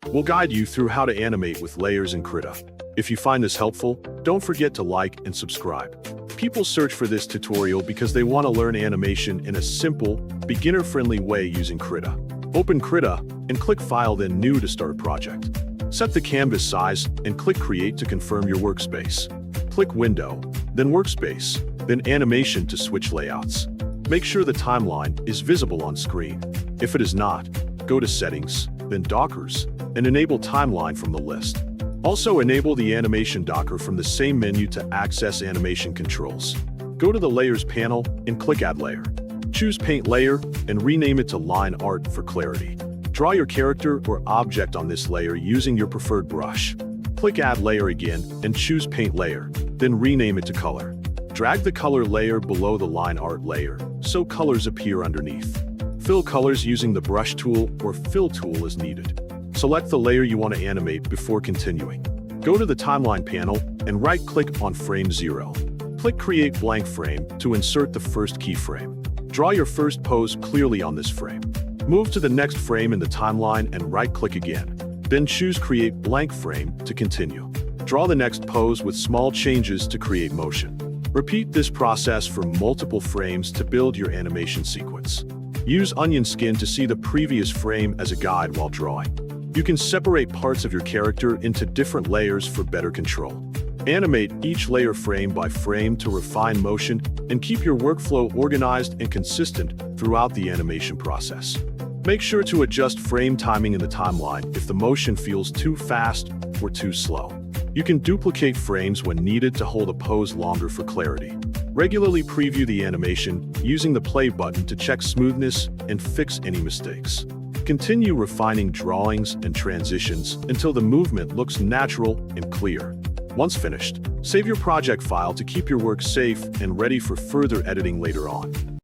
We'll guide you through how to animate with layers in Krita. If you find this helpful, don't forget to like and subscribe. People search for this tutorial because they want to learn animation in a simple, beginner-friendly way using Krita. Open Krita and click File, then New to start a project. Set the canvas size and click Create to confirm your workspace. Click Window, then Workspace, then Animation to switch layouts. Make sure the timeline is visible on screen. If it is not, go to Settings, then Dockers, and enable Timeline from the list. Also enable the Animation Docker from the same menu to access animation controls. Go to the Layers panel and click Add Layer. Choose Paint Layer and rename it to Line Art for clarity. Draw your character or object on this layer using your preferred brush. Click Add Layer again and choose Paint Layer, then rename it to Color. Drag the color layer below the line art layer so colors appear underneath. Fill colors using the brush tool or fill tool as needed. Select the layer you want to animate before continuing. Go to the Timeline panel and right-click on Frame 0. Click Create Blank Frame to insert the first keyframe. Draw your first pose clearly on this frame. Move to the next frame in the timeline and right-click again. Then choose Create Blank Frame to continue. Draw the next pose with small changes to create motion. Repeat this process for multiple frames to build your animation sequence. Use onion skin to see the previous frame as a guide while drawing. You can separate parts of your character into different layers for better control. Animate each layer frame by frame to refine motion and keep your workflow organized and consistent throughout the animation process. Make sure to adjust frame timing in the timeline if the motion feels too fast or too slow. You can duplicate frames when needed to hold a pose longer for clarity. Regularly preview the animation using the play button to check smoothness and fix any mistakes. Continue refining drawings and transitions until the movement looks natural and clear. Once finished, save your project file to keep your work safe and ready for further editing later on.